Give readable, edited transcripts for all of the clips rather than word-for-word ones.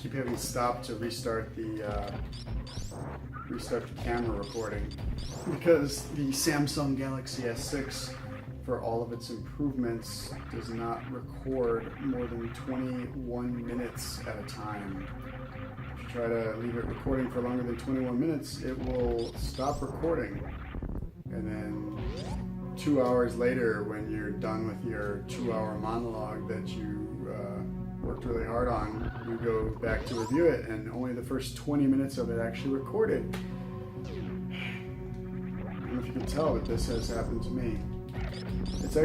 keep having to stop to restart the camera recording because the Samsung Galaxy S6, for all of its improvements, does not record more than 21 minutes at a time. If you try to leave it recording for longer than 21 minutes, it will stop recording. And then 2 hours later, when you're done with your 2-hour monologue that you worked really hard on, you go back to review it, and only the first 20 minutes of it actually recorded. I don't know if you can tell, but this has happened to me. It's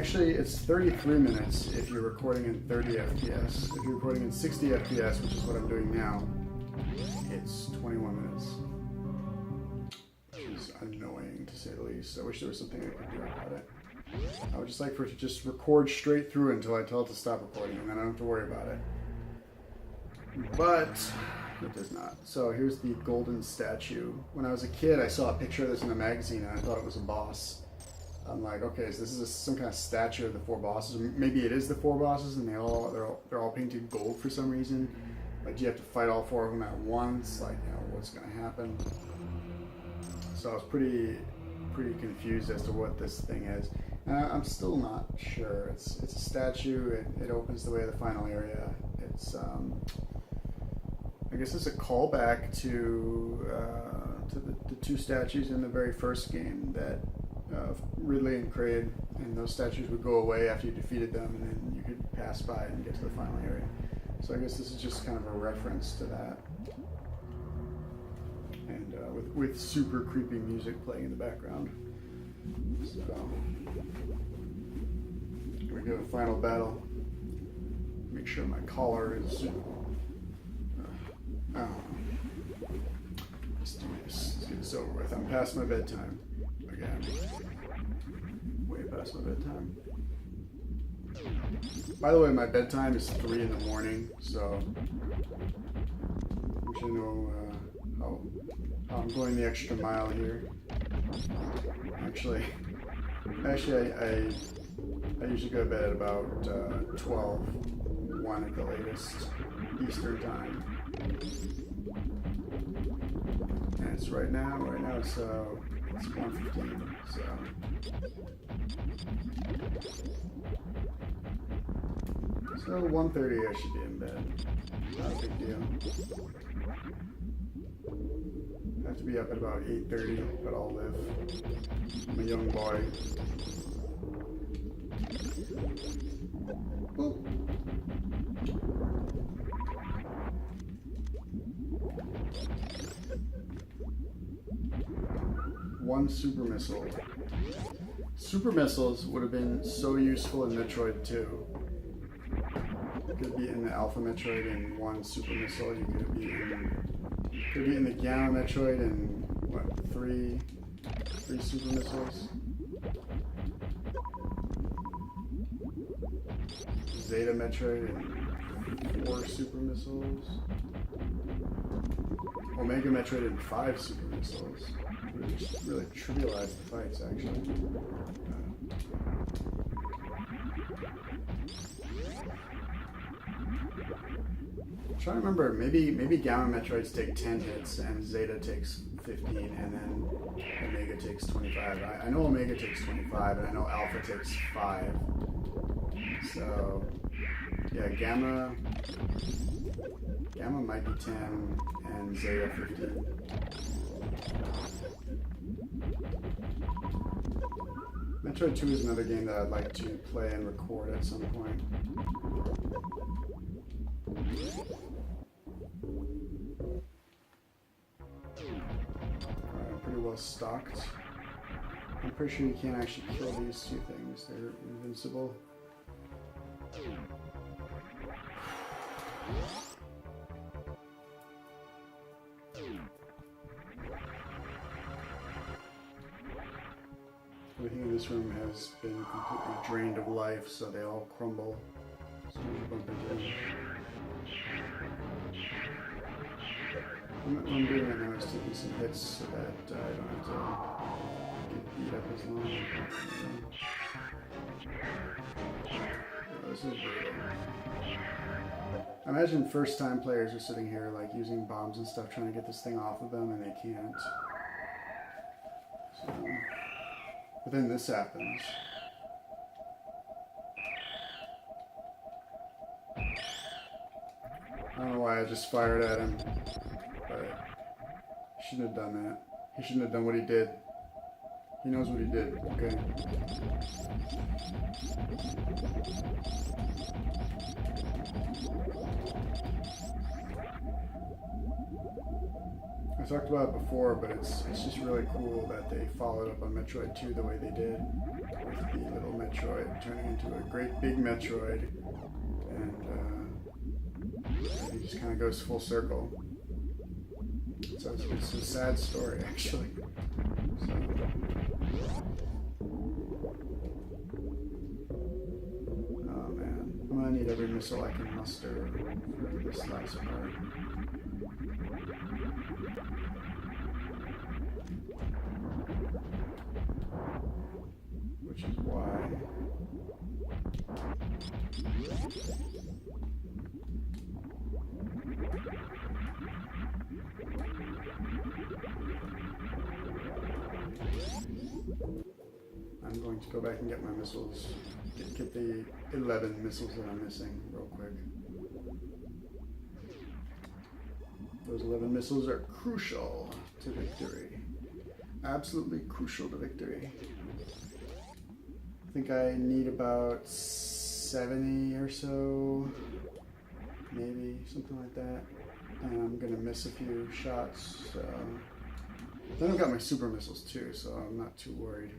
33 minutes if you're recording in 30 FPS. If you're recording in 60 FPS, which is what I'm doing now, it's 21 minutes. Which is annoying, to say the least. I wish there was something I could do about it. I would just like for it to just record straight through until I tell it to stop recording, and then I don't have to worry about it. But it does not. So here's the golden statue. When I was a kid, I saw a picture of this in a magazine, and I thought it was a boss. I'm like, okay, so this is some kind of statue of the 4 bosses. Maybe it is the 4 bosses, and they're all painted gold for some reason. Like, you have to fight all 4 of them at once. Like, you know, what's going to happen? So I was pretty confused as to what this thing is. I'm still not sure. It's a statue. It opens the way to the final area. It's I guess it's a callback to the 2 statues in the very first game that Ridley and Kraid, and those statues would go away after you defeated them, and then you could pass by and get to the final area. So I guess this is just kind of a reference to that. And with super creepy music playing in the background. So here we go, final battle. Make sure my collar is. Let's do this. Let's get this over with. I'm past my bedtime again. Way past my bedtime. By the way, my bedtime is 3 in the morning, so I wish I know how I'm going the extra mile here. Actually, I usually go to bed at about 12, 1 at the latest Eastern time. And it's right now it's 1:15, so 1:30 I should be in bed. Not a big deal. I have to be up at about 8:30, but I'll live. I'm a young boy. Boop. One super missile. Super missiles would have been so useful in Metroid 2. You could be in the Alpha Metroid in 1 super missile. You could be in the Gamma Metroid in what, 3 super missiles. Zeta Metroid in 4 super missiles. Omega Metroid in 5 super missiles. Really trivialized the fights, actually. I'm trying to remember, maybe Gamma Metroids take 10 hits and Zeta takes 15, and then Omega takes 25. I know Omega takes 25, and I know Alpha takes 5. So, yeah, Gamma might be 10 and Zeta 15. Metroid 2 is another game that I'd like to play and record at some point. Alright, I'm pretty well stocked. I'm pretty sure you can't actually kill these 2 things. They're invincible. Everything in this room has been completely drained of life, so they all crumble as soon as you bump into them. What I'm doing right now is taking some hits so that I don't have to get beat up as long. Oh, this is brutal. I imagine first-time players are sitting here like using bombs and stuff, trying to get this thing off of them, and they can't. So, but then this happens. I don't know why I just fired at him, but he shouldn't have done that. He shouldn't have done what he did. He knows what he did, okay? I talked about it before, but it's just really cool that they followed up on Metroid 2 the way they did, with the little Metroid turning into a great big Metroid, and it just kind of goes full circle. So it's a sad story, actually. So. Oh man, I'm gonna need every missile I can muster for this last part. Which is why I'm going to go back and get my missiles, get the 11 missiles that I'm missing real quick. Those 11 missiles are crucial to victory. Absolutely crucial to victory. I think I need about 70 or so, maybe, something like that. And I'm gonna miss a few shots, so. Then I've got my super missiles too, so I'm not too worried.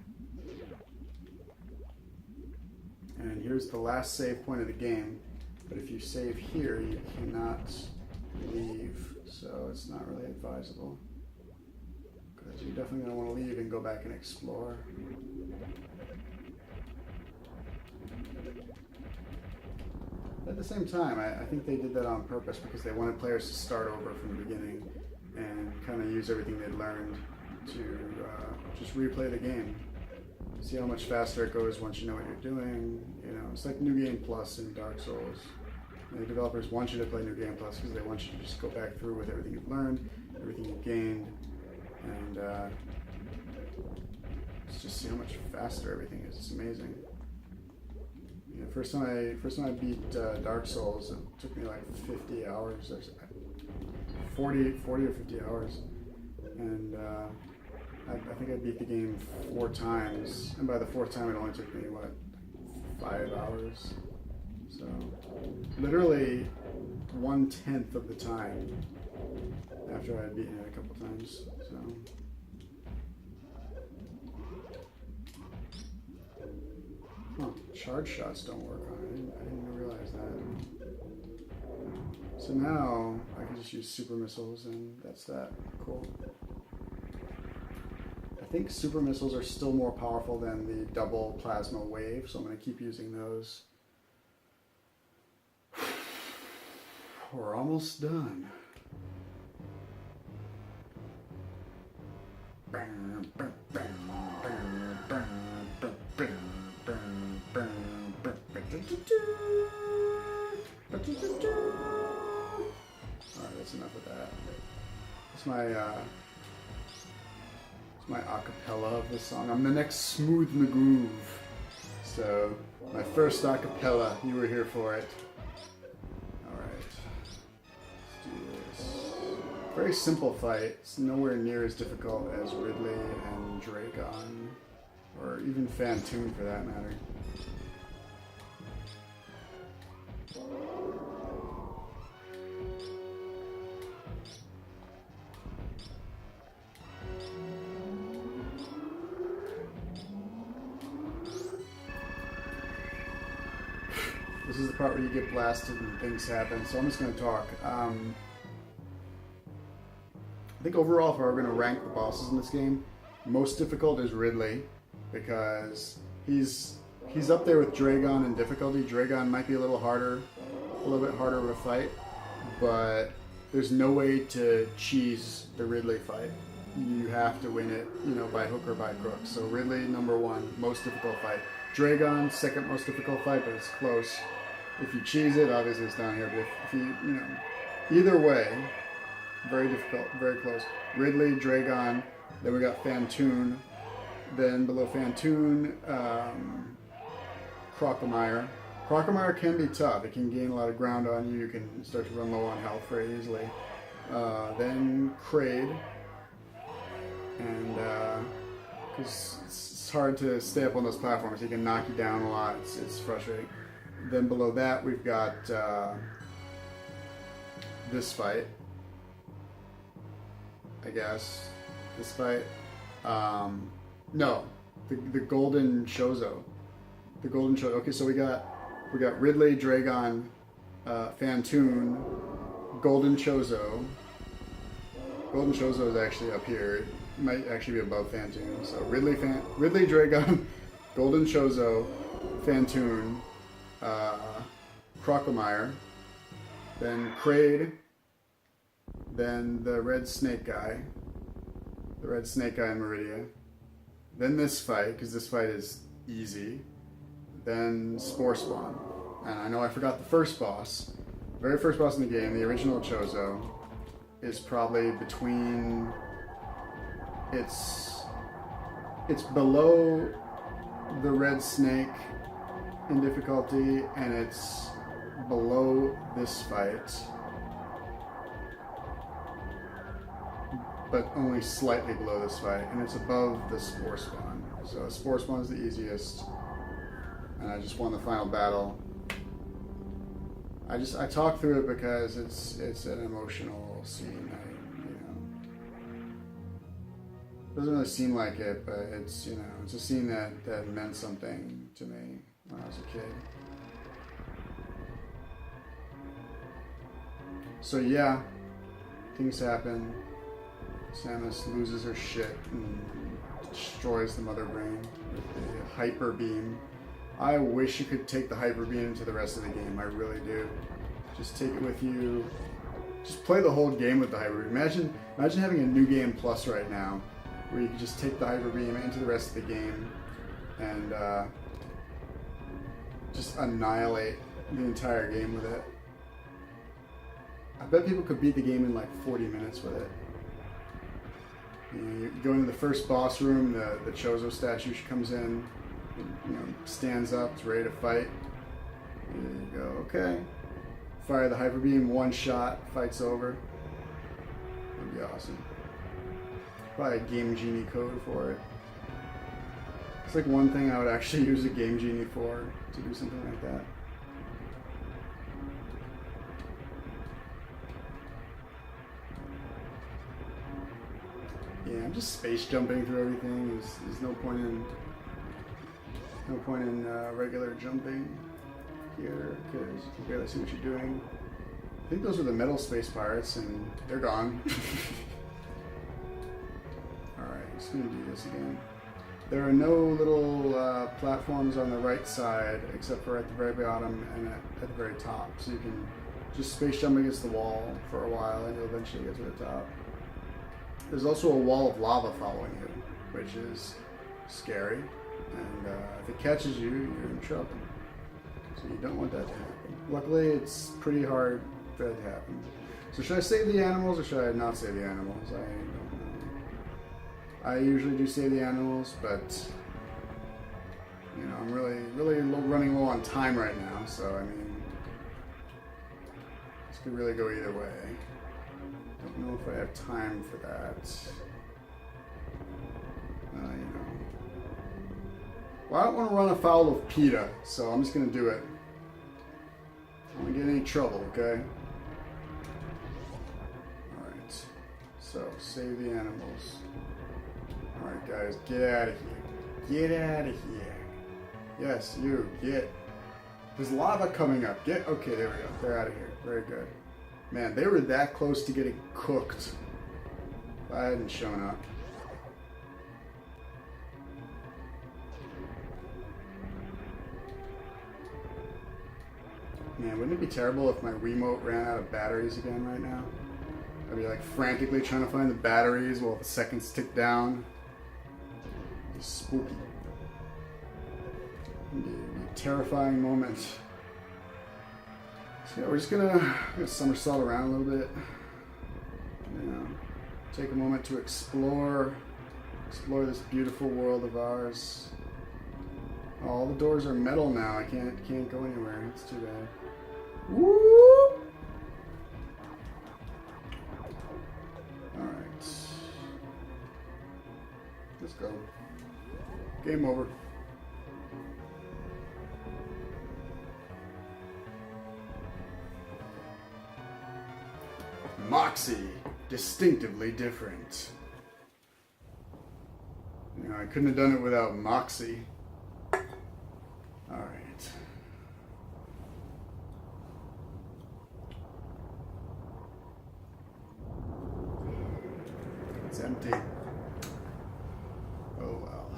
And here's the last save point of the game, but if you save here, you cannot leave, so it's not really advisable. Because you're definitely gonna want to leave and go back and explore. At the same time, I think they did that on purpose because they wanted players to start over from the beginning and kind of use everything they'd learned to just replay the game. See how much faster it goes once you know what you're doing. You know, it's like New Game Plus in Dark Souls. And the developers want you to play New Game Plus because they want you to just go back through with everything you've learned, everything you've gained, and just see how much faster everything is. It's amazing. You know, first time I beat Dark Souls, it took me like 50 hours, or 40 or 50 hours, and I think I beat the game 4 times, and by the 4th time it only took me, what, 5 hours? So, literally 1/10 of the time after I had beaten it a couple times, so. Huh, charge shots don't work on it. I didn't even realize that. So now I can just use super missiles, and that's that. Cool. I think super missiles are still more powerful than the double plasma wave, so I'm going to keep using those. We're almost done. Alright, that's enough of that. It's my acapella of the song. I'm the next Smooth in the Groove. So, my first acapella, you were here for it. Alright. Let's do this. Very simple fight. It's nowhere near as difficult as Ridley and Dragon. Or even Phantoon for that matter. This is the part where you get blasted and things happen, so I'm just going to talk. I think overall, if I were going to rank the bosses in this game, most difficult is Ridley, because he's up there with Dragon in difficulty. Dragon might be a little bit harder of a fight, but there's no way to cheese the Ridley fight. You have to win it, you know, by hook or by crook. So Ridley, number 1, most difficult fight. Dragon, second most difficult fight, but it's close. If you cheese it, obviously it's down here. But if you, you know, either way, very difficult, very close. Ridley, Dragon, then we got Fantoon. Then below Fantoon, Crocomire. Crocomire can be tough. It can gain a lot of ground on you. You can start to run low on health very easily. Then Kraid. And because it's hard to stay up on those platforms, he can knock you down a lot. It's frustrating. Then below that, we've got this fight. I guess this fight. No, the Golden Chozo. The Golden Chozo. Okay, so we got Ridley, Dragon, Fantoon, Golden Chozo. Golden Chozo is actually up here. It might actually be above Fantoon. So Ridley, Dragon, Golden Chozo, Fantoon, Crocomire, then Kraid, then the Red Snake guy. The Red Snake guy in Meridia. Then this fight, because this fight is easy. Then Spore Spawn. And I know I forgot the first boss. The very first boss in the game, the original Chozo, is probably between... It's below the Red Snake in difficulty, and it's below this fight. But only slightly below this fight, and it's above the Spore Spawn. So Spore Spawn is the easiest, and I just won the final battle. I talk through it because it's an emotional scene. It doesn't really seem like it, but it's it's a scene that meant something to me when I was a kid. So yeah, things happen. Samus loses her shit and destroys the Mother Brain with the Hyper Beam. I wish you could take the Hyper Beam to the rest of the game. I really do. Just take it with you. Just play the whole game with the Hyper Beam. Imagine having a New Game Plus right now, where you can just take the Hyper Beam into the rest of the game and just annihilate the entire game with it. I bet people could beat the game in like 40 minutes with it. You go into the first boss room, the Chozo statue comes in, stands up, it's ready to fight. There you go, okay. Fire the Hyper Beam, one shot, fight's over. That'd be awesome. Probably a Game Genie code for it. It's like one thing I would actually use a Game Genie for, to do something like that. Yeah, I'm just space jumping through everything. There's no point in regular jumping here because you can barely see what you're doing. I think those are the metal space pirates, and they're gone. Alright, just gonna do this again. There are no little platforms on the right side except for at the very bottom and at the very top. So you can just space jump against the wall for a while and you'll eventually get to the top. There's also a wall of lava following you, which is scary. And if it catches you, you're in trouble. So you don't want that to happen. Luckily, it's pretty hard for that to happen. So should I save the animals or should I not save the animals? I don't know. I usually do save the animals, but I'm really running low on time right now. So I mean, this could really go either way. Don't know if I have time for that. Well, I don't want to run afoul of PETA, so I'm just going to do it. I don't want to get in any trouble, okay? Alright. So, save the animals. Alright, guys, get out of here. Get out of here. Yes, you, get. There's lava coming up. Okay, there we go. They're out of here. Very good. Man, they were that close to getting cooked if I hadn't shown up. Man, wouldn't it be terrible if my Wiimote ran out of batteries again right now? I'd be like frantically trying to find the batteries while the seconds tick down. It'd be spooky. It'd be a terrifying moment. So yeah, we're just gonna somersault around a little bit. You know, take a moment to explore this beautiful world of ours. All the doors are metal now. I can't go anywhere. It's too bad. Woo! All right, let's go. Game over. Moxie, distinctively different. You know, I couldn't have done it without Moxie. All right. It's empty. Oh well.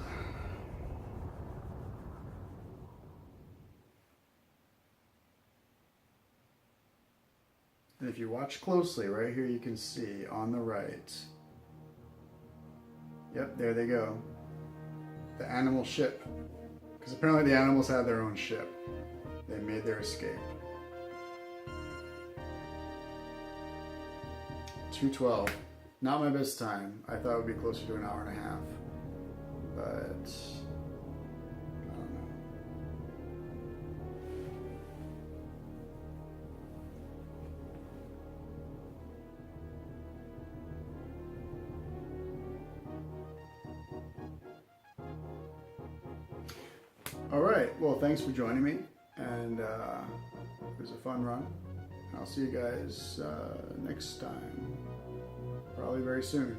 And if you watch closely, right here you can see on the right. Yep, there they go. The animal ship. Because apparently the animals had their own ship. They made their escape. 2:12. Not my best time. I thought it would be closer to an hour and a half. But I don't know. All right. Well, thanks for joining me, and it was a fun run. I'll see you guys next time, probably very soon.